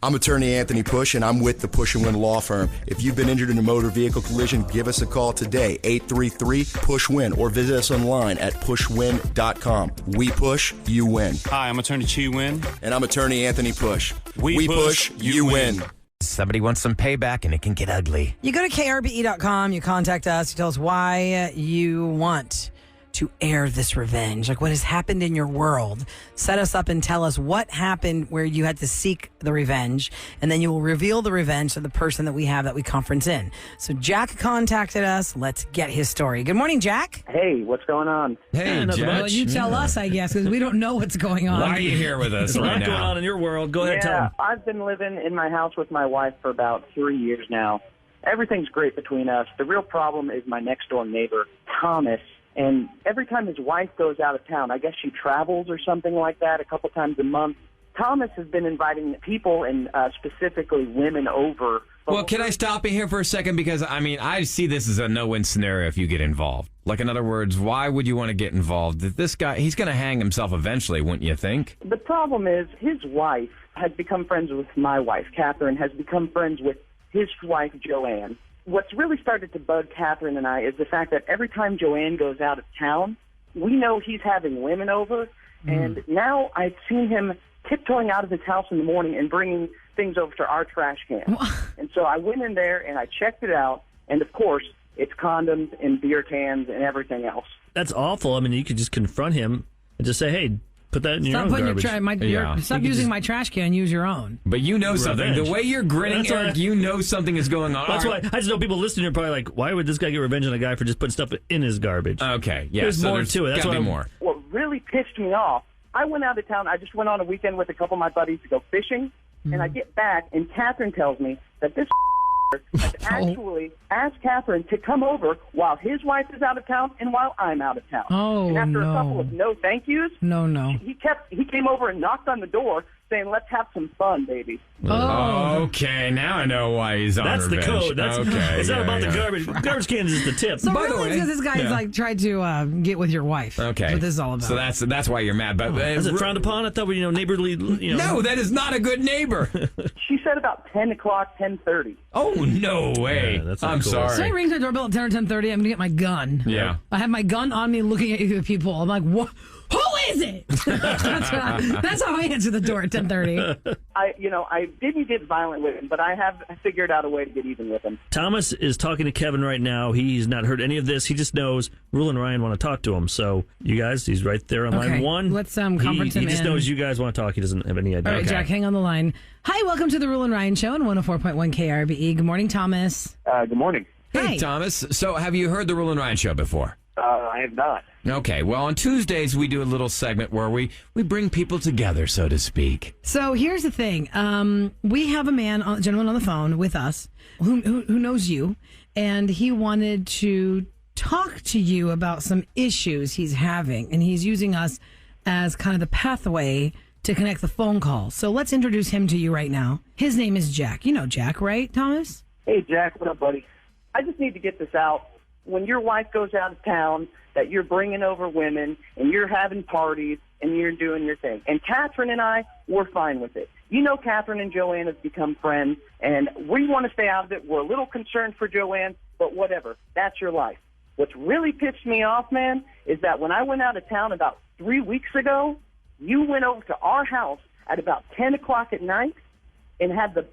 I'm attorney Anthony Push, and I'm with the Push and Win Law Firm. If you've been injured in a motor vehicle collision, give us a call today, 833-PUSH-WIN, or visit us online at pushwin.com. We push, you win. Hi, I'm attorney Chi Win. And I'm attorney Anthony Push. We push, you win. Somebody wants some payback, and it can get ugly. You go to krbe.com, you contact us, you tell us why you want to air this revenge, like what has happened in your world. Set us up and tell us what happened where you had to seek the revenge, and then you will reveal the revenge to the person that we have that we conference in. So Jack contacted us. Let's get his story. Good morning, Jack. Hey, what's going on? Hey, Jack. Well, you tell us, I guess, because we don't know what's going on. Why are you here with us There's a right lot going now? on in your world. Go ahead, tell Yeah, them. I've been living in my house with my wife for about 3 years now. Everything's great between us. The real problem is my next-door neighbor, Thomas. And every time his wife goes out of town, I guess she travels or something like that a couple times a month, Thomas has been inviting people and specifically women over. Well, can I stop you here for a second? Because, I mean, I see this as a no-win scenario if you get involved. Like, in other words, why would you want to get involved? This guy, he's going to hang himself eventually, wouldn't you think? The problem is his wife has become friends with my wife. Catherine has become friends with his wife, Joanne. What's really started to bug Catherine and I is the fact that every time Joanne goes out of town, we know he's having women over, and now I've seen him tiptoeing out of his house in the morning and bringing things over to our trash can. And so I went in there and I checked it out, and of course, it's condoms and beer cans and everything else. That's awful. I mean, you could just confront him and just say, hey, put that in your Stop own putting garbage. stop using my trash can. Use your own. But you know something. Revenge. The way you're grinning, That's why- Eric, you know something is going on. That's why I just know people listening are probably like, why would this guy get revenge on a guy for just putting stuff in his garbage? Okay, yeah. There's so more to it. That's gotta why be more. What really pissed me off, I went out of town. I just went on a weekend with a couple of my buddies to go fishing, and I get back, and Catherine tells me that this has actually asked Catherine to come over while his wife is out of town and while I'm out of town. Oh, and after no. a couple of no thank yous, No. he came over and knocked on the door saying, let's have some fun, baby. Okay, now I know why he's on That's the revenge. code. That's okay, it's not yeah, about yeah. the garbage. Garbage can is just the tip. So By the really, way- because this guy's yeah. like tried to get with your wife. Okay. That's what this is all about. So that's why you're mad. But Is it frowned upon? I thought we, neighborly, No, that is not a good neighbor. She said about 10 o'clock, 10:30. Oh, no way. Yeah, that's not I'm cool. sorry. Somebody rings my doorbell at 10 or 10:30. I'm gonna get my gun. Yeah. I have my gun on me, looking at you people. I'm like, what? Who is it? that's how I answer the door at 10:30. I didn't get violent with him, but I have figured out a way to get even with him. Thomas is talking to Kevin right now. He's not heard any of this. He just knows Roula and Ryan want to talk to him. So, you guys, he's right there on Okay, line one. let's, conference he him just in. knows you guys want to talk. He doesn't have any idea. All right, Jack, hang on the line. Hi, welcome to the Roula and Ryan Show on 104.1 KRBE. Good morning, Thomas. Good morning. Hey, Hi. Thomas. So have you heard the Roula and Ryan show before? I have not. Okay, well, on Tuesdays, we do a little segment where we bring people together, so to speak. So here's the thing. We have a gentleman on the phone with us who knows you, and he wanted to talk to you about some issues he's having, and he's using us as kind of the pathway to connect the phone call. So let's introduce him to you right now. His name is Jack. You know Jack, right, Thomas? Hey, Jack, what up, buddy? I just need to get this out. When your wife goes out of town, that you're bringing over women, and you're having parties, and you're doing your thing. And Catherine and I, we're fine with it. You know Catherine and Joanne have become friends, and we want to stay out of it. We're a little concerned for Joanne, but whatever. That's your life. What's really pissed me off, man, is that when I went out of town about 3 weeks ago, you went over to our house at about 10 o'clock at night and had the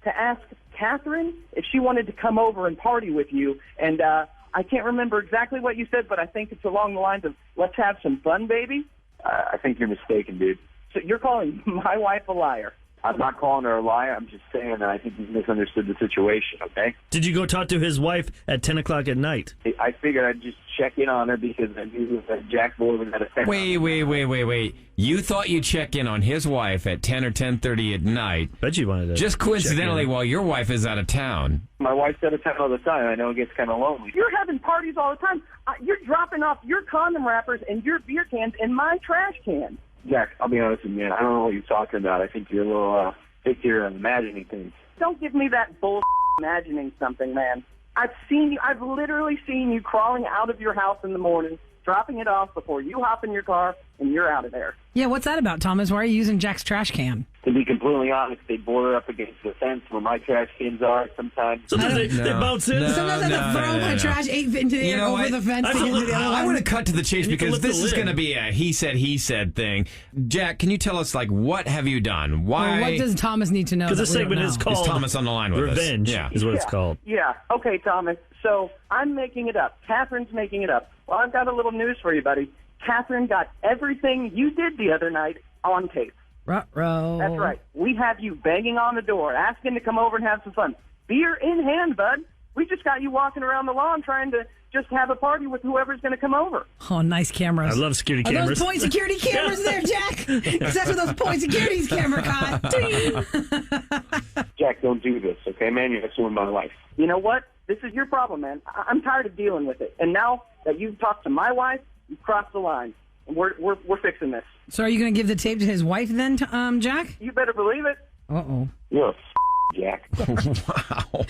to ask Catherine if she wanted to come over and party with you. And I can't remember exactly what you said, but I think it's along the lines of, let's have some fun, baby. I think you're mistaken, dude. So you're calling my wife a liar. I'm not calling her a liar. I'm just saying that I think you've misunderstood the situation, okay? Did you go talk to his wife at 10 o'clock at night? I figured I'd just check in on her because I knew that Jack's boy was at a second. Wait. You thought you'd check in on his wife at 10 or 10:30 at night, Bet you wanted to. just coincidentally check in. while your wife is out of town. My wife's out of town all the time. I know it gets kind of lonely. You're having parties all the time. You're dropping off your condom wrappers and your beer cans in my trash can. Jack, I'll be honest with you, man. I don't know what you're talking about. I think you're a little thick here and imagining things. Don't give me that bull imagining something, man. I've literally seen you crawling out of your house in the morning, dropping it off before you hop in your car and you're out of there. Yeah, what's that about, Thomas? Why are you using Jack's trash can? To be completely honest, they border up against the fence where my trash cans are sometimes. Sometimes they bounce in. Sometimes I have to throw my trash 8 feet into the air over the fence to get to the other I one. want to cut to the chase because this is going to be a he said thing. Jack, can you tell us, like, what have you done? Why? Well, what does Thomas need to know? Because this that we don't segment is know? called Is Thomas on the line with us? Revenge Yeah. is what it's called. Yeah. Okay, Thomas. So I'm making it up. Catherine's making it up. Well, I've got a little news for you, buddy. Catherine got everything you did the other night on tape. Ruh-roh. That's right. We have you banging on the door, asking to come over and have some fun. Beer in hand, bud. We just got you walking around the lawn trying to just have a party with whoever's going to come over. Oh, nice cameras. I love security Are cameras. those point security cameras there, Jack? Except for those point security's camera caught. Jack, don't do this, okay, man? You're messing with my life. You know what? This is your problem, man. I'm tired of dealing with it. And now that you've talked to my wife, you've crossed the line. And we're fixing this. So are you going to give the tape to his wife then, Jack? You better believe it. Uh-oh. You're a Jack. Wow.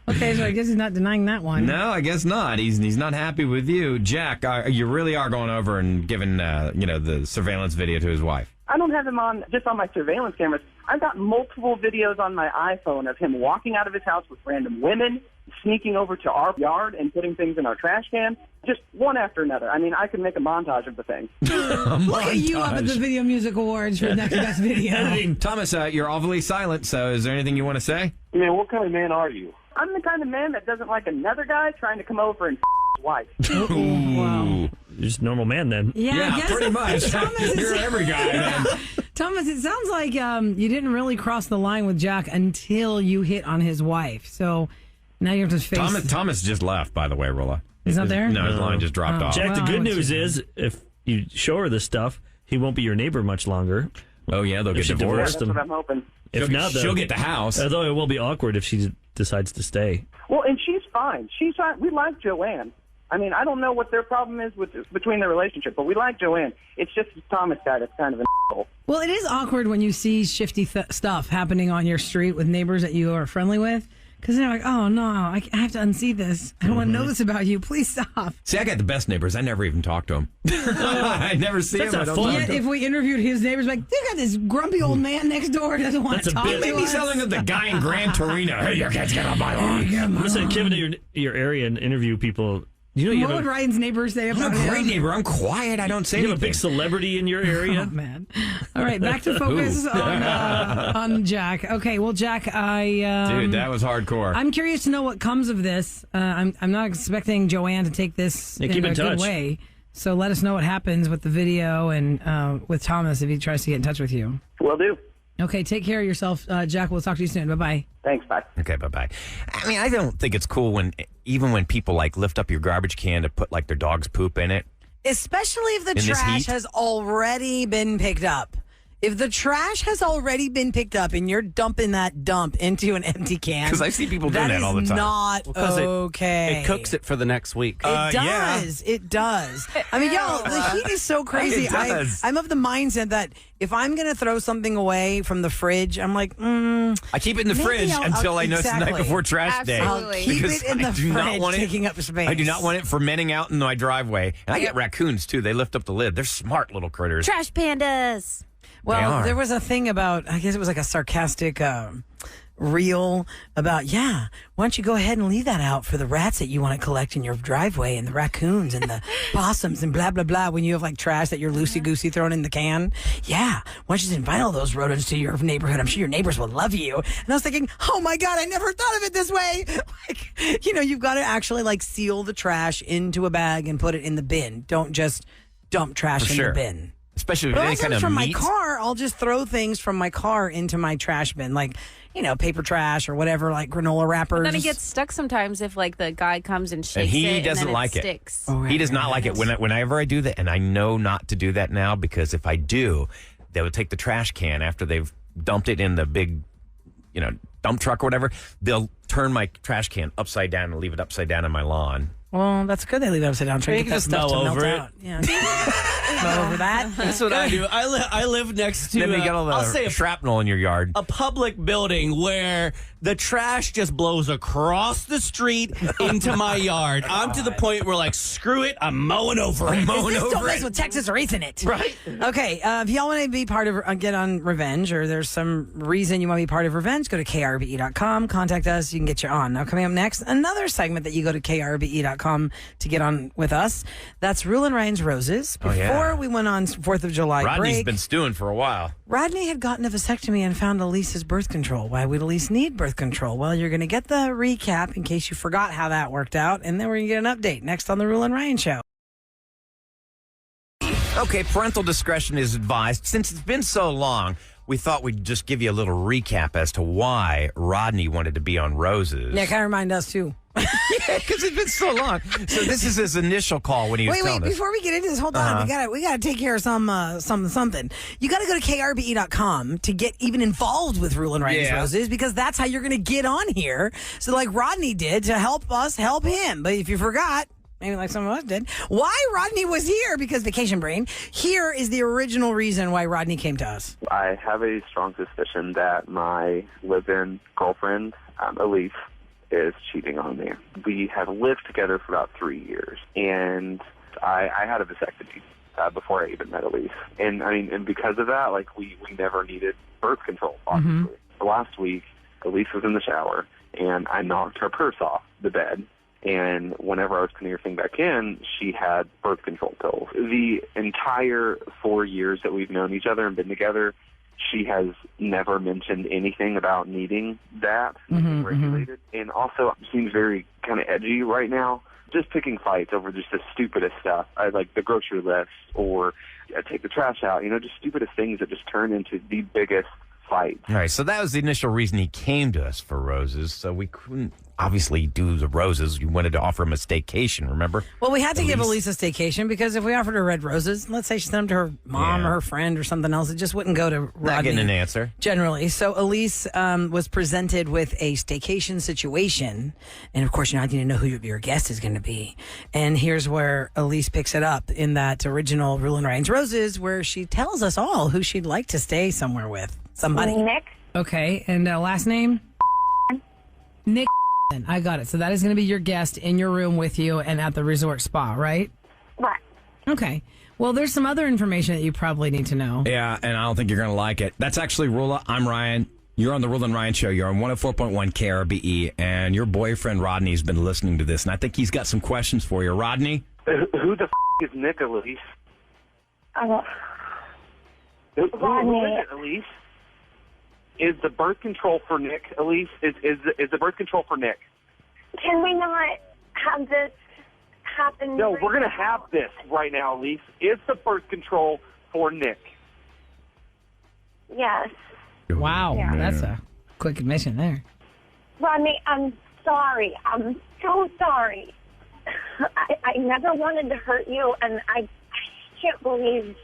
Okay, so I guess he's not denying that one. No, I guess not. He's not happy with you, Jack. You really are going over and giving the surveillance video to his wife. I don't have him on just on my surveillance cameras. I've got multiple videos on my iPhone of him walking out of his house with random women, sneaking over to our yard and putting things in our trash can, just one after another. I mean, I could make a montage of the thing. Look at you up at the Video Music Awards for Next Best Video. Thomas, you're awfully silent, so is there anything you want to say? Man, what kind of man are you? I'm the kind of man that doesn't like another guy trying to come over and his wife. Wow. You're just a normal man then. Yeah, I guess pretty much. Thomas, You're every guy, man. Thomas, it sounds like you didn't really cross the line with Jack until you hit on his wife. So now you have to face... Thomas just left, by the way, Roula. He's not there? No, his line just dropped off. Jack, the Well, good what's news your- is if you show her this stuff, he won't be your neighbor much longer. Oh, yeah, they'll get she divorced. divorced That's him. what I'm hoping. If not, though, She'll get the house. Although it will be awkward if she decides to stay. Well, and she's fine. She's fine. We like Joanne. I mean, I don't know what their problem is between their relationship, but we like Joanne. It's just the Thomas guy that's kind of an asshole. Well, it is awkward when you see shifty stuff happening on your street with neighbors that you are friendly with. Because they're like, oh, no, I have to unsee this. I don't want to know this about you. Please stop. See, I got the best neighbors. I never even talk to them. I never see That's them. I not don't fun. talk Yet, to 'em. if we interviewed his neighbors, like, they got this grumpy old man next door who doesn't want That's to a talk bit- to Maybe us. selling of the guy in Gran Torino. Hey, you kids get on my lawn. I'm going to send Kevin to your area and interview people. You know, you What would have a, Ryan's neighbors say about I'm a great him? neighbor. I'm quiet. I don't say you have a anything. big celebrity in your area. Oh, man. All right, back to focus on Jack. Okay, well, Jack, Dude, that was hardcore. I'm curious to know what comes of this. I'm not expecting Joanne to take this Yeah, in keep a in good touch. way. So let us know what happens with the video and with Thomas if he tries to get in touch with you. Will do. Okay, take care of yourself, Jack. We'll talk to you soon. Bye-bye. Thanks, bye. Okay, bye-bye. I mean, I don't think it's cool even when people, like, lift up your garbage can to put, like, their dog's poop in it. Especially if the In this trash heat? has already been picked up. If the trash has already been picked up and you're dumping that dump into an empty can, 'Cause I see people doing that all the time. Not okay. It cooks it for the next week. It yeah. does. It does. I mean, y'all, the heat is so crazy. It does. I'm of the mindset that if I'm going to throw something away from the fridge, I'm like, I keep it in the Maybe fridge I'll- until I know it's the night exactly. before trash day. I'll keep Because it in the I do not fridge, want it taking up space. I do not want it fermenting out in my driveway. And I get raccoons, too. They lift up the lid. They're smart little critters. Trash pandas. They Well, are. there was a thing about, I guess it was like a sarcastic reel about, why don't you go ahead and leave that out for the rats that you want to collect in your driveway and the raccoons and the possums and blah, blah, blah when you have like trash that you're loosey-goosey throwing in the can. Yeah, why don't you just invite all those rodents to your neighborhood? I'm sure your neighbors will love you. And I was thinking, oh my God, I never thought of it this way. Like, you've got to actually like seal the trash into a bag and put it in the bin. Don't just dump trash For in sure. the bin. Especially with But any also kind of from my meat. car, I'll just throw things from my car into my trash bin, like, paper trash or whatever, like granola wrappers. Then it gets stuck sometimes if like the guy comes and shakes And he it doesn't and then like it. sticks. He does not like it. Whenever I do that, and I know not to do that now, because if I do, they would take the trash can after they've dumped it in the big, dump truck or whatever. They'll turn my trash can upside down and leave it upside down on my lawn. Well, that's good. They leave it upside down. Try You to can get that just stuff mow to melt over it. out. Yeah. Mow over that. That's what I do. I live next to. Then you get all I'll the say shrapnel in your yard. a public building where the trash just blows across the street into my yard. I'm to the point where, like, screw it, I'm mowing over it. Don't mess with Texas or Ethernet. Right. Okay, if y'all want to be part of Get on Revenge, or there's some reason you want to be part of Revenge, go to krbe.com, contact us, you can get you on. Now, coming up next, another segment that you go to krbe.com to get on with us. That's Roula and Ryan's Roses. Before we went on 4th of July Rodney's break, been stewing for a while. Rodney had gotten a vasectomy and found Elise's birth control. Why would Elise need birth control? Well, you're going to get the recap in case you forgot how that worked out, and then we're going to get an update next on the Roula and Ryan Show. Okay, parental discretion is advised. Since it's been so long, we thought we'd just give you a little recap as to why Rodney wanted to be on Roses. Yeah, kind of remind us, too. Because it's been so long. So this is his initial call when he was telling us. Before we get into this, hold on. We gotta take care of something. You gotta go to krbe.com to get even involved with Roula and Ryan's Roses, because that's how you're gonna get on here. So like Rodney did to help us help him. But if you forgot, maybe like some of us did, why Rodney was here, because vacation brain, here is the original reason why Rodney came to us. I have a strong suspicion that my live-in girlfriend, Elise, is cheating on me. We have lived together for about 3 years, and I had a vasectomy before I even met Elise. And I mean, and because of that, like we never needed birth control, obviously. Last week, Elise was in the shower, and I knocked her purse off the bed. And whenever I was putting her thing back in, she had birth control pills. The entire 4 years that we've known each other and been together, she has never mentioned anything about needing that, regulated. And also seems very kind of edgy right now, just picking fights over just the stupidest stuff. I like the grocery list, or take the trash out, just stupidest things that just turn into the biggest fights. All right, so that was the initial reason he came to us for Roses. So we couldn't obviously do the Roses. We wanted to offer him a staycation, remember? Well, we had to give Elise a staycation, because if we offered her red roses, let's say she sent them to her mom or her friend or something else, it just wouldn't go to Rodney. Not getting an answer. Generally. So Elise was presented with a staycation situation. And of course, I need to know who your guest is going to be. And here's where Elise picks it up in that original Roula and Ryan's Roses, where she tells us all who she'd like to stay somewhere with. Somebody. Nick. Okay, and last name? Nick. I got it. So that is going to be your guest in your room with you and at the resort spa, right? Right. Okay. Well, there's some other information that you probably need to know. Yeah, and I don't think you're going to like it. That's actually Roula. I'm Ryan. You're on the Roula and Ryan Show. You're on 104.1 KRBE, and your boyfriend Rodney's been listening to this, and I think he's got some questions for you. Rodney? Who the is Nick, Elise? Who is it, Elise? Is the birth control for Nick, Elise? Is the birth control for Nick? Can we not have this happen? No, we're going to have this right now, Elise. Is the birth control for Nick? Yes. Wow, that's a quick admission there. Rodney, I'm sorry. I'm so sorry. I never wanted to hurt you, and I can't believe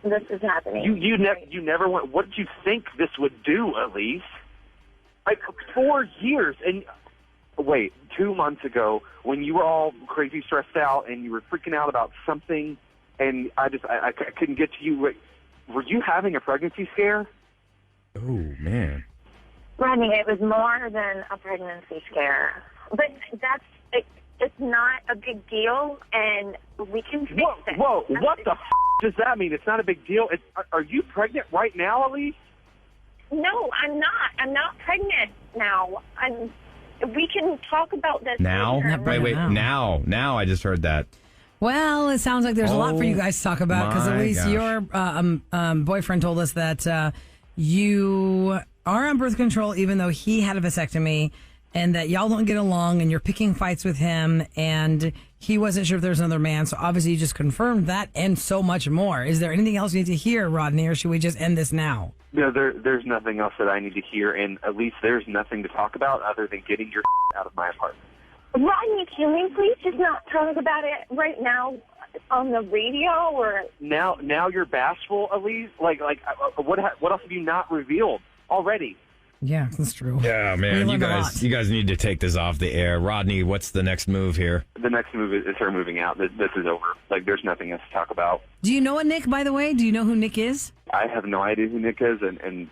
this is happening. You never went. What did you think this would do, Elise? Like 4 years, and wait, 2 months ago when you were all crazy stressed out and you were freaking out about something, and I couldn't get to you. Were you having a pregnancy scare? Oh man, Rodney, it was more than a pregnancy scare, but it's not a big deal, and we can fix it. Whoa! What the does that mean? It's not a big deal. Are you pregnant right now, Elise? No, I'm not. I'm not pregnant now. We can talk about this now? later. Wait. Now I just heard that. Well, it sounds like there's a lot for you guys to talk about, because at least gosh. your boyfriend told us that you are on birth control even though he had a vasectomy, and that y'all don't get along and you're picking fights with him, and he wasn't sure if there was another man. So obviously you just confirmed that and so much more. Is there anything else you need to hear, Rodney, or should we just end this now? No, there's nothing else that I need to hear, and at least there's nothing to talk about other than getting your out of my apartment. Rodney, can we please just not talk about it right now on the radio? Or now you're bashful, Elise. Like what else have you not revealed already? Yeah, that's true. Yeah, man, We learned a lot. you guys need to take this off the air. Rodney, what's the next move here? The next move is her moving out. This is over. Like, there's nothing else to talk about. Do you know a Nick, by the way? Do you know who Nick is? I have no idea who Nick is, and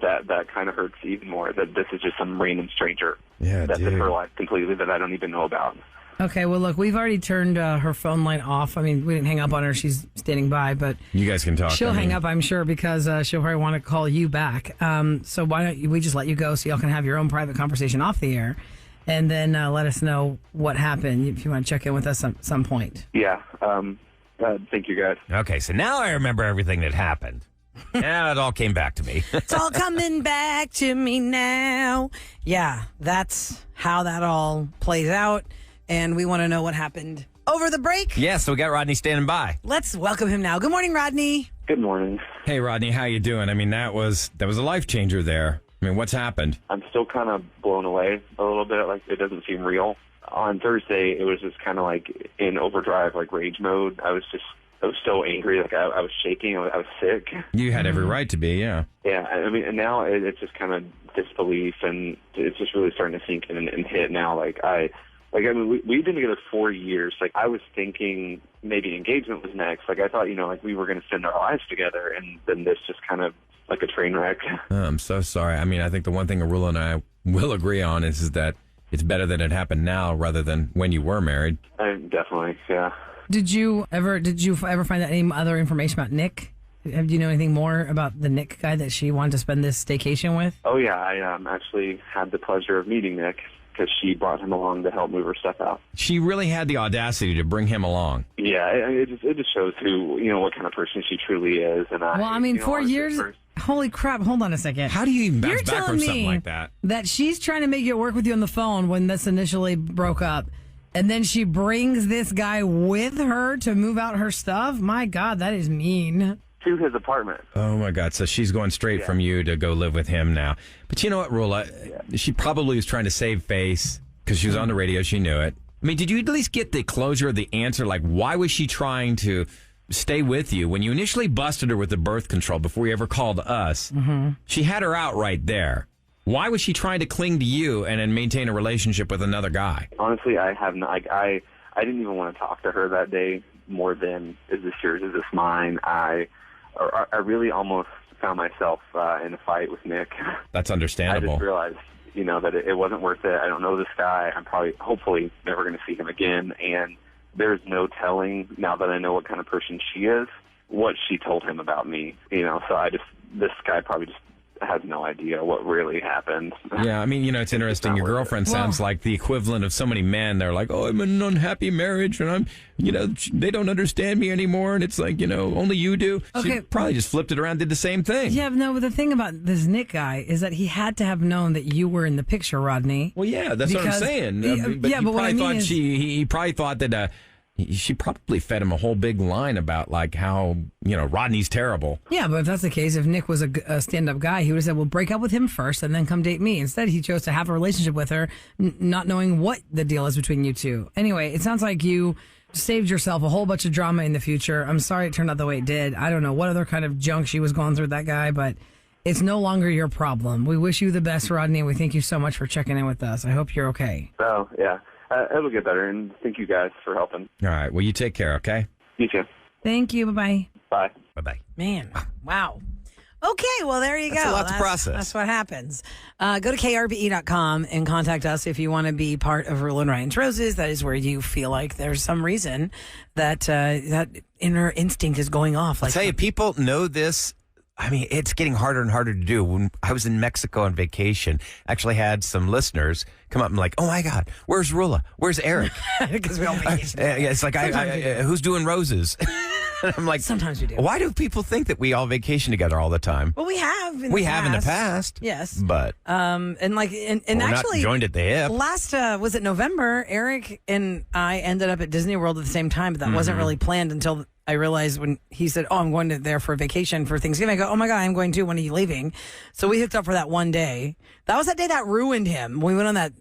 that kind of hurts even more, that this is just some random stranger that took her life completely that I don't even know about. Okay, well, look, we've already turned her phone line off. I mean, we didn't hang up on her. She's standing by, but You guys can talk. she'll hang up, I'm sure, because she'll probably want to call you back. So why don't we just let you go so y'all can have your own private conversation off the air, and then let us know what happened if you want to check in with us at some point. Yeah. Thank you, guys. Okay, so now I remember everything that happened. Yeah, it all came back to me. It's all coming back to me now. Yeah, that's how that all plays out. And we want to know what happened over the break. Yeah, so we got Rodney standing by. Let's welcome him now. Good morning, Rodney. Good morning. Hey, Rodney, how you doing? I mean, that was a life changer there. I mean, what's happened? I'm still kind of blown away a little bit. Like, it doesn't seem real. On Thursday, it was just kind of like in overdrive, like rage mode. I was so angry. Like, I was shaking. I was sick. You had every right to be, yeah. Yeah, I mean, and now it's just kind of disbelief, and it's just really starting to sink in and hit now. I mean, we've been together 4 years. Like, I was thinking maybe engagement was next. Like, I thought, like we were going to spend our lives together, and then this just kind of like a train wreck. I'm so sorry. I mean, I think the one thing Roula and I will agree on is that it's better that it happened now rather than when you were married. Definitely, yeah. Did you ever find out any other information about Nick? Do you know anything more about the Nick guy that she wanted to spend this staycation with? Oh, yeah. I actually had the pleasure of meeting Nick because she brought him along to help move her stuff out. She really had the audacity to bring him along. Yeah, it just shows who, what kind of person she truly is. And well, I mean, 4 years. Holy crap! Hold on a second. How do you even bounce You're back telling from something me like that? That she's trying to make it work with you on the phone when this initially broke up, and then she brings this guy with her to move out her stuff? My God, that is mean. To his apartment. Oh, my God. So she's going straight from you to go live with him now. But you know what, Roula? She probably was trying to save face because she was on the radio. She knew it. I mean, did you at least get the closure of the answer? Like, why was she trying to stay with you when you initially busted her with the birth control before you ever called us? Mm-hmm. She had her out right there. Why was she trying to cling to you and then maintain a relationship with another guy? Honestly, I have not. I didn't even want to talk to her that day more than, is this yours, is this mine? I really almost found myself in a fight with Nick. That's understandable. I just realized, that it wasn't worth it. I don't know this guy. I'm hopefully never going to see him again. And there's no telling, now that I know what kind of person she is, what she told him about me. So this guy probably just has no idea what really happened. Yeah, I mean, it's interesting. Your girlfriend sounds like the equivalent of so many men. They're like, oh, I'm in an unhappy marriage, and I'm, they don't understand me anymore, and it's like, only you do. Okay. She probably just flipped it around, did the same thing. Yeah, no, but the thing about this Nick guy is that he had to have known that you were in the picture, Rodney. Well, yeah, that's what I'm saying. He probably thought that she probably fed him a whole big line about like how, Rodney's terrible. Yeah, but if that's the case, if Nick was a stand-up guy, he would have said, well, break up with him first and then come date me. Instead, he chose to have a relationship with her, not knowing what the deal is between you two. Anyway, it sounds like you saved yourself a whole bunch of drama in the future. I'm sorry it turned out the way it did. I don't know what other kind of junk she was going through with that guy, but it's no longer your problem. We wish you the best, Rodney, and we thank you so much for checking in with us. I hope you're okay. Oh, yeah. It'll get better, and thank you guys for helping. All right. Well, you take care, okay? You too. Thank you. Bye-bye. Bye. Bye-bye. Man, wow. Okay, well, there you go. That's a lot to process. That's what happens. Go to krbe.com and contact us if you want to be part of Roula and Ryan's Roses. That is where you feel like there's some reason that that inner instinct is going off. I'll tell you, people know this. I mean, it's getting harder and harder to do. When I was in Mexico on vacation, actually had some listeners come up and like, oh my God, where's Roula? Where's Eric? Because we all vacation. Yeah, it's like, who's doing roses? I'm like, sometimes we do. Why do people think that we all vacation together all the time? Well, we have. In the past. Yes, but and we're actually not joined at the hip. Last was it November? Eric and I ended up at Disney World at the same time, but that wasn't really planned until I realized when he said, "Oh, I'm going there for vacation for Thanksgiving." I go, "Oh my God, I'm going too. When are you leaving?" So we hooked up for that one day. That was that day that ruined him. We went on that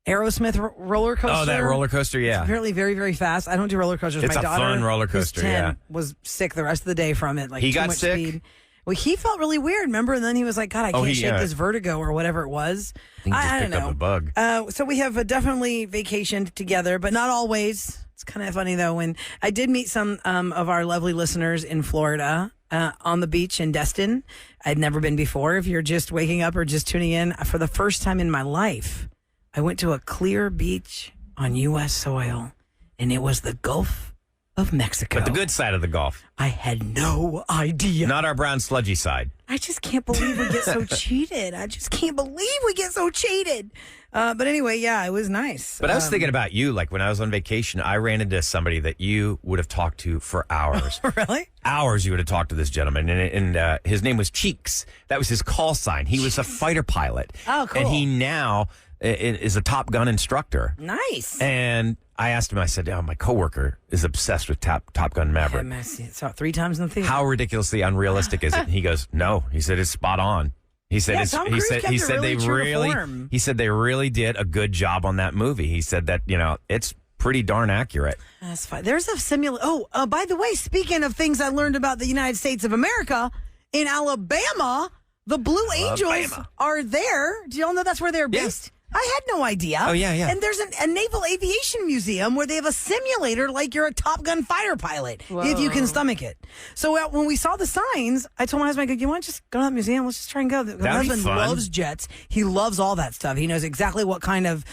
Aerosmith roller coaster. Oh, that roller coaster, yeah. It's apparently very, very fast. I don't do roller coasters. It's My a daughter, fun roller coaster, who's 10, yeah. was sick the rest of the day from it. Like he too got much sick? speed. Well, he felt really weird, remember? And then he was like, God, I can't shake yeah. this vertigo or whatever it was. I think he just I picked don't up know. a bug. So we have definitely vacationed together, but not always. It's kind of funny, though, when I did meet some of our lovely listeners in Florida on the beach in Destin. I'd never been before. If you're just waking up or just tuning in, for the first time in my life, I went to a clear beach on U.S. soil, and it was the Gulf of Mexico. But the good side of the Gulf. I had no idea. Not our brown sludgy side. I just can't believe we get so cheated. I just can't believe we get so cheated. But anyway, yeah, it was nice. But I was thinking about you. Like when I was on vacation, I ran into somebody that you would have talked to for hours. Really? Hours you would have talked to this gentleman. And his name was Cheeks. That was his call sign. He was a fighter pilot. Oh, cool. And he now is a Top Gun instructor. Nice. And I asked him, I said, my coworker is obsessed with Top Gun Maverick. I saw it 3 times in the theater. How ridiculously unrealistic is it? And he goes, no. He said, it's spot on. He said, Yeah, Tom Cruise kept it really true to form. he said they really did a good job on that movie. He said that, it's pretty darn accurate. That's fine. There's a simulator. Oh, by the way, speaking of things I learned about the United States of America, in Alabama, the Blue Angels are there. Do y'all know that's where they're based? I had no idea. Oh, yeah. And there's a naval aviation museum where they have a simulator like you're a Top Gun fighter pilot, if you can stomach it. So when we saw the signs, I told my husband, I go, you want to just go to that museum? Let's just try and go. My husband loves jets. He loves all that stuff. He knows exactly what kind of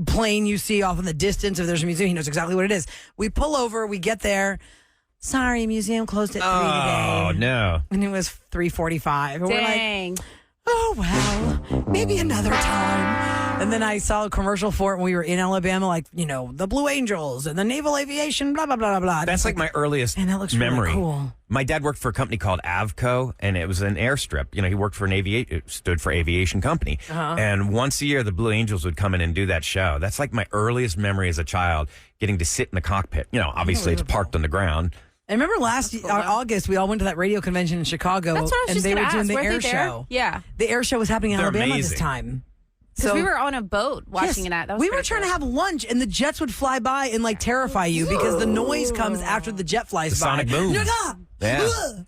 plane you see off in the distance. If there's a museum, he knows exactly what it is. We pull over, we get there. Sorry, museum closed at 3 today. Oh, no. And it was 3:45. And Dang. we're like, oh, well, maybe another time. And then I saw a commercial for it when we were in Alabama, like, the Blue Angels and the Naval Aviation, blah, blah, blah, blah. That's like my earliest and that looks memory. Really cool. My dad worked for a company called Avco, and it was an airstrip. He worked for it stood for aviation company. Uh-huh. And once a year, the Blue Angels would come in and do that show. That's like my earliest memory as a child, getting to sit in the cockpit. Obviously it's parked on the ground. And remember August, we all went to that radio convention in Chicago. That's what I was and just they gonna were doing ask. the Were air they there? show. Yeah. The air show was happening in They're Alabama amazing. this time. Because we were on a boat watching it at. That was we were pretty trying cool. to have lunch, and the jets would fly by and terrify you because the noise comes after the jet flies The by. sonic boom. Yeah.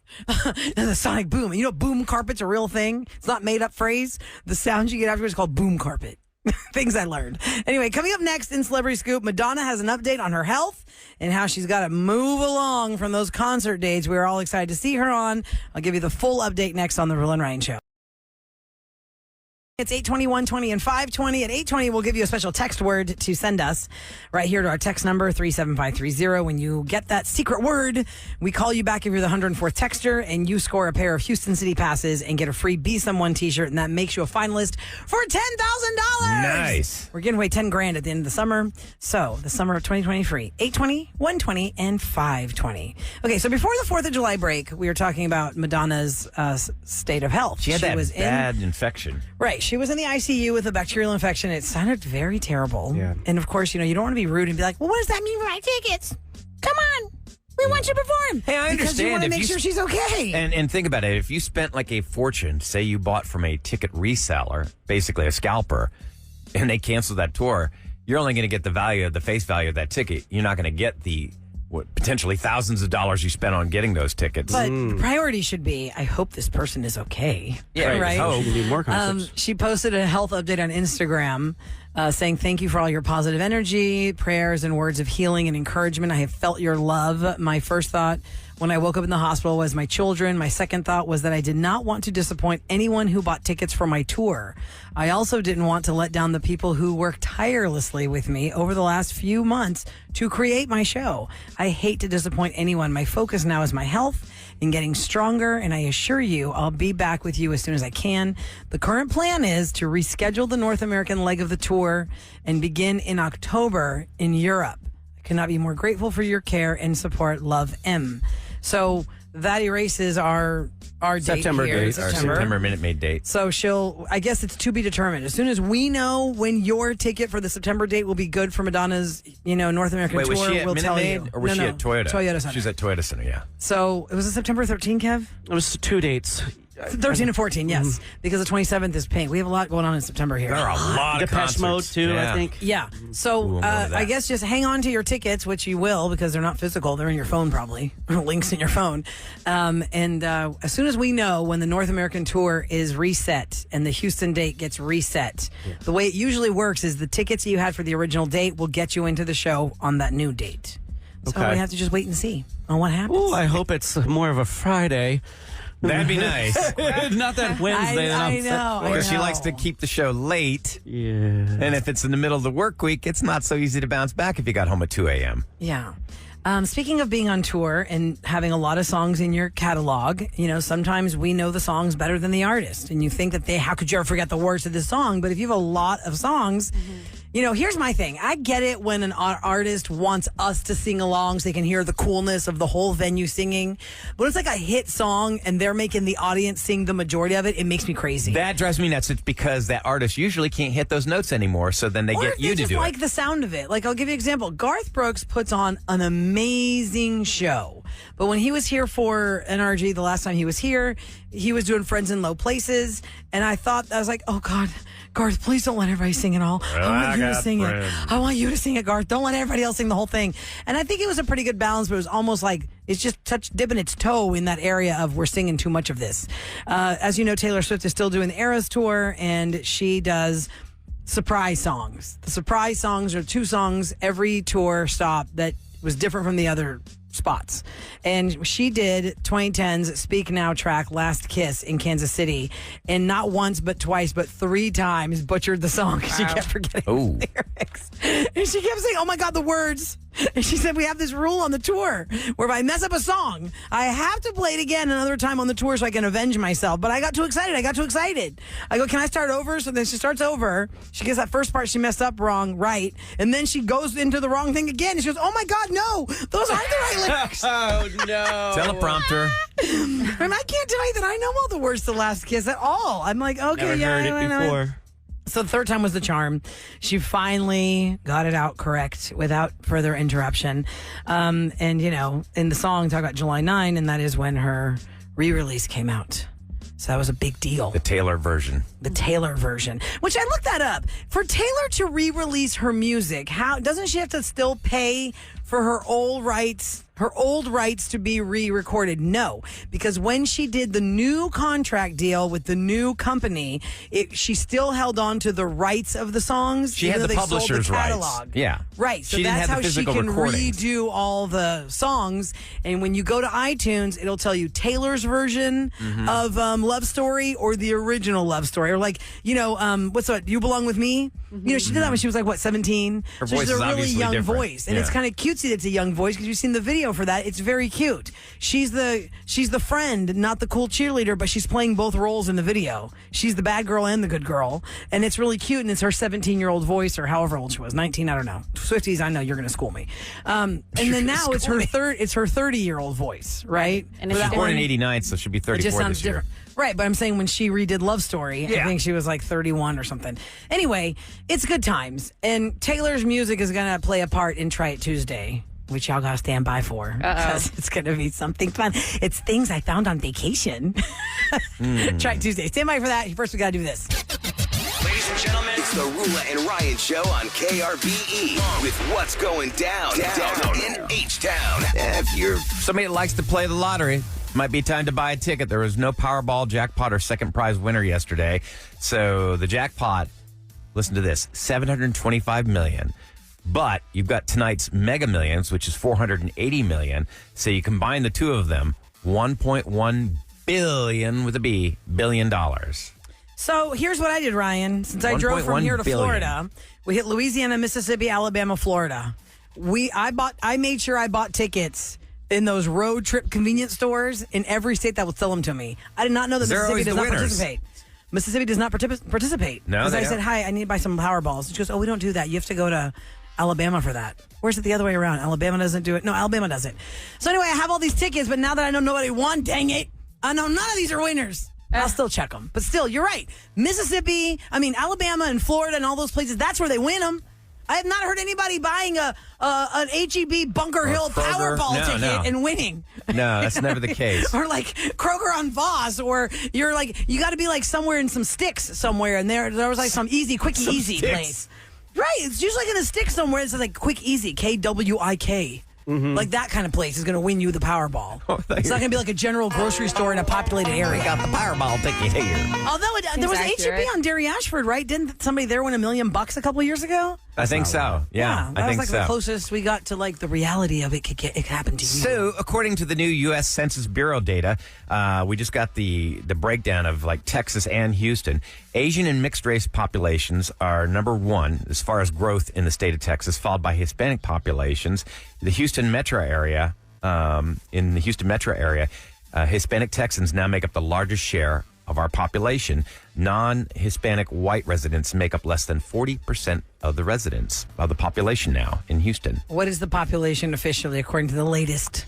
And the sonic boom. And boom carpet's a real thing. It's not made up phrase. The sound you get afterwards is called boom carpet. Things I learned. Anyway, coming up next in Celebrity Scoop, Madonna has an update on her health and how she's got to move along from those concert dates we were all excited to see her on. I'll give you the full update next on the Roula and Ryan Show. It's 820, 120, and 520. At 820, we'll give you a special text word to send us right here to our text number, 37530. When you get that secret word, we call you back if you're the 104th texter, and you score a pair of Houston City passes and get a free Be Someone t-shirt, and that makes you a finalist for $10,000. Nice. We're giving away 10 grand at the end of the summer. So, the summer of 2023, 820, 120, and 520. Okay, so before the 4th of July break, we were talking about Madonna's state of health. She had that was bad infection. Right. She was in the ICU with a bacterial infection. It sounded very terrible. Yeah. And of course, you don't want to be rude and be like, well, what does that mean for my tickets? Come on. We want you to perform. Hey, I understand. Because you want to if make you sure she's okay. And think about it. If you spent like a fortune, say you bought from a ticket reseller, basically a scalper, and they cancel that tour, you're only going to get the face value of that ticket. You're not going to get the potentially thousands of dollars you spent on getting those tickets. But the priority should be, I hope this person is okay. Yeah, right. hope. You need more concerts. She posted a health update on Instagram saying, thank you for all your positive energy, prayers, and words of healing and encouragement. I have felt your love. My first thought when I woke up in the hospital was my children. My second thought was that I did not want to disappoint anyone who bought tickets for my tour. I also didn't want to let down the people who worked tirelessly with me over the last few months to create my show. I hate to disappoint anyone. My focus now is my health and getting stronger, and I assure you I'll be back with you as soon as I can. The current plan is to reschedule the North American leg of the tour and begin in October in Europe. I cannot be more grateful for your care and support. Love, M. So that erases our September date here. date. Our September Minute Maid date. So I guess it's to be determined. As soon as we know when your ticket for the September date will be good for Madonna's, North American Wait, tour, was she at we'll Minute tell Maid you. or was she at Toyota? Toyota Center. She's at Toyota Center, yeah. So it was a September 13, Kev? It was 2 dates. 13 and 14, yes. Because the 27th is Pink. We have a lot going on in September here. There are a lot of Depeche Mode, concerts. too, Yeah. I think. Yeah. So I guess just hang on to your tickets, which you will because they're not physical. They're in your phone probably. Links in your phone. As soon as we know when the North American tour is reset and the Houston date gets reset, the way it usually works is the tickets you had for the original date will get you into the show on that new date. So Okay. we have to just wait and see on what happens. Ooh, I hope it's more of a Friday. That'd be nice. Not that Wednesday. I know. Because she likes to keep the show late. Yeah. And if it's in the middle of the work week, it's not so easy to bounce back if you got home at 2 a.m. Yeah. Speaking of being on tour and having a lot of songs in your catalog, sometimes we know the songs better than the artist. And you think that how could you ever forget the words of this song? But if you have a lot of songs, here's my thing. I get it when an artist wants us to sing along so they can hear the coolness of the whole venue singing. But it's like a hit song and they're making the audience sing the majority of it. It makes me crazy. That drives me nuts. It's because that artist usually can't hit those notes anymore, so then they get you to just do like it. the sound of it. Like, I'll give you an example. Garth Brooks puts on an amazing show. But when he was here for NRG, the last time he was here, he was doing Friends in Low Places. And I was like, oh, God, Garth, please don't let everybody sing it all. I want you to sing it. I want you to sing it, Garth. Don't let everybody else sing the whole thing. And I think it was a pretty good balance, but it was almost like it's just dipping its toe in that area of we're singing too much of this. As you know, Taylor Swift is still doing the Eras Tour, and she does surprise songs. The surprise songs are 2 songs every tour stop that was different from the other spots. And she did 2010's Speak Now track Last Kiss in Kansas City, and not once but twice but 3 times butchered the song. She kept forgetting the lyrics. And she kept saying, oh my God, the words. And she said, we have this rule on the tour where if I mess up a song, I have to play it again another time on the tour so I can avenge myself. But I got too excited. I go, can I start over? So then she starts over. She gets that first part she messed up wrong, right. And then she goes into the wrong thing again. And she goes, oh my God, no, those aren't the right lyrics. Oh, no. Teleprompter. And I can't tell you that I know all the words to Last Kiss at all. I'm like, okay, Never heard it before. So the third time was the charm. She finally got it out correct without further interruption. And, in the song, talk about July 9, and that is when her re-release came out. So that was a big deal. The Taylor version. The Taylor version, which I looked that up. For Taylor to re-release her music, how doesn't she have to still pay for her old rights to be re-recorded? No, because when she did the new contract deal with the new company, she still held on to the rights of the songs. She had the publisher's rights. Yeah. Right. So She didn't that's have the how she physical can recordings. redo all the songs. And when you go to iTunes, it'll tell you Taylor's version of Love Story or the original Love Story. Or like, what's that? You Belong With Me? She did that when she was like, 17? Her So voice she's a is really obviously young different. voice. And Yeah. it's kind of cutesy that it's a young voice because you've seen the video for that. It's very cute. She's the friend, not the cool cheerleader, but she's playing both roles in the video. She's the bad girl and the good girl. And it's really cute. And it's her 17-year-old voice or however old she was. 19, I don't know. Swifties, I know you're going to school me. And then now it's her 30-year-old voice, right? And For if that she Born in one- '89, so she'll be it 34 just sounds this year. different. Right, but I'm saying when she redid Love Story, I think she was like 31 or something. Anyway, it's good times. And Taylor's music is going to play a part in Try It Tuesday, which y'all got to stand by for. Because it's going to be something fun. It's things I found on vacation. Try It Tuesday. Stand by for that. First, we got to do this. Ladies and gentlemen, it's the Roula and Ryan Show on KRBE with what's going down in H-Town. If you're somebody that likes to play the lottery, might be time to buy a ticket. There was no Powerball jackpot or second prize winner yesterday. So the jackpot, listen to this, $725 million. But you've got tonight's Mega Millions, which is $480 million. So you combine the two of them, $1.1 billion with a B, $billion. So here's what I did, Ryan. Since I drove from 1.1 here to billion. Florida, we hit Louisiana, Mississippi, Alabama, Florida. I made sure I bought tickets in those road trip convenience stores in every state that would sell them to me. I did not know that They're Mississippi always does the not winners. participate. Mississippi does not participate. No, Because they I said, don't. hi, I need to buy some Powerballs. She goes, oh, we don't do that. You have to go to Alabama for that. Where's it the other way around? Alabama doesn't do it. No, Alabama does it. So anyway, I have all these tickets, but now that I know nobody won, dang it, I know none of these are winners. I'll still check them. But still, you're right. Alabama and Florida and all those places, that's where they win them. I have not heard anybody buying an HEB Bunker Hill Powerball ticket and winning. No, that's never the case. Or like Kroger on Voss, or you got to be like somewhere in some sticks somewhere, and there was like some quick easy place. Right, it's usually going to stick somewhere. It says like quick easy, KWIK. Mm-hmm. Like that kind of place is going to win you the Powerball. It's not going to be like a general grocery store in a populated area. I got the Powerball ticket here. Although there was HEB on Derry Ashford, right? Didn't somebody there win $1 million a couple of years ago? I think so. Yeah, that I think was like the closest we got to like the reality of it could happen to you. So, according to the new U.S. Census Bureau data, we just got the breakdown of like Texas and Houston. Asian and mixed race populations are number one as far as growth in the state of Texas, followed by Hispanic populations. The Houston metro area, in the Houston metro area, Hispanic Texans now make up the largest share of our population. Non-Hispanic white residents make up less than 40% of the residents of the population now in Houston. What is the population officially, according to the latest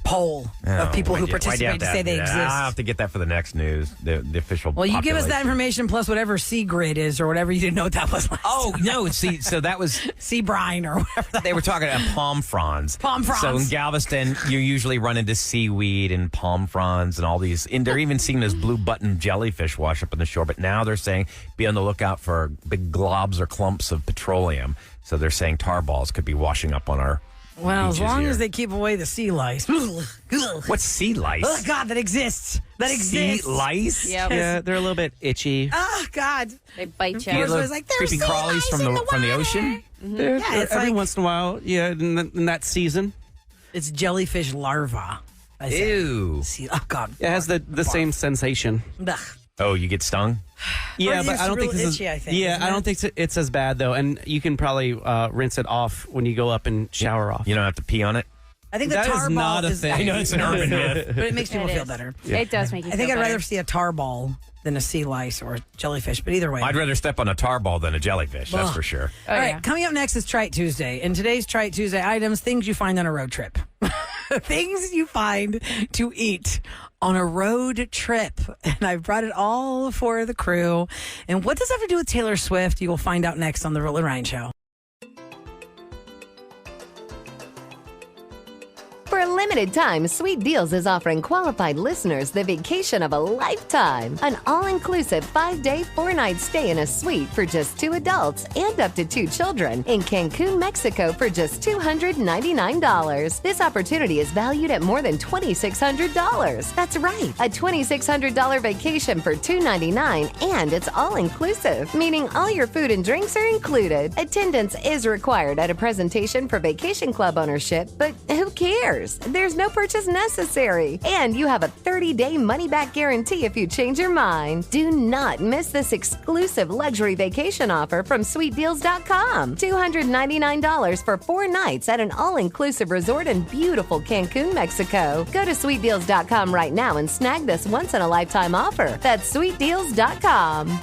poll of people who participate to say they exist? I'll have to get that for the next news, the official Well, you give us that information plus whatever C grid is or whatever. You didn't know what that was last time. No, see, so that was... C brine or whatever. They were talking about palm fronds. Palm fronds. So in Galveston, you usually run into seaweed and palm fronds and all these... And they're even seeing this blue button jellyfish wash up on the shore. But now they're saying be on the lookout for big globs or clumps of petroleum. So they're saying tar balls could be washing up on our... Well, as long as they keep away the sea lice. What's sea lice? Oh, God, that exists. Sea lice? Yep. Yeah, they're a little bit itchy. Oh, God. They bite you. You get like, creepy crawlies from the ocean? Mm-hmm. They're every once in a while, in that season. It's jellyfish larva. Ew. Oh, God. It has the same sensation. Ugh. Oh, you get stung? Yeah, but I don't think this is. Itchy, I think, I don't think it's as bad though, and you can probably rinse it off when you go up and shower off. You don't have to pee on it. I think the that tar is ball not a thing. I know it's an urban myth, but it makes people feel better. It does make you. I think feel I'd better. rather see a tar ball than a sea lice or a jellyfish. But either way, I'd rather step on a tar ball than a jellyfish. That's for sure. All right, coming up next is Trite Tuesday, and today's Trite Tuesday items: things you find on a road trip, things you find to eat on a road trip. And I brought it all for the crew. And what does that have to do with Taylor Swift? You will find out next on the Roula and Ryan Show. For a limited time, Sweet Deals is offering qualified listeners the vacation of a lifetime. An all-inclusive 5-day, 4-night stay in a suite for just 2 adults and up to 2 children in Cancun, Mexico for just $299. This opportunity is valued at more than $2,600. That's right, a $2,600 vacation for $299, and it's all-inclusive, meaning all your food and drinks are included. Attendance is required at a presentation for Vacation Club ownership, but who cares? There's no purchase necessary. And you have a 30-day money-back guarantee if you change your mind. Do not miss this exclusive luxury vacation offer from SweetDeals.com. $299 for 4 nights at an all-inclusive resort in beautiful Cancun, Mexico. Go to SweetDeals.com right now and snag this once-in-a-lifetime offer. That's SweetDeals.com.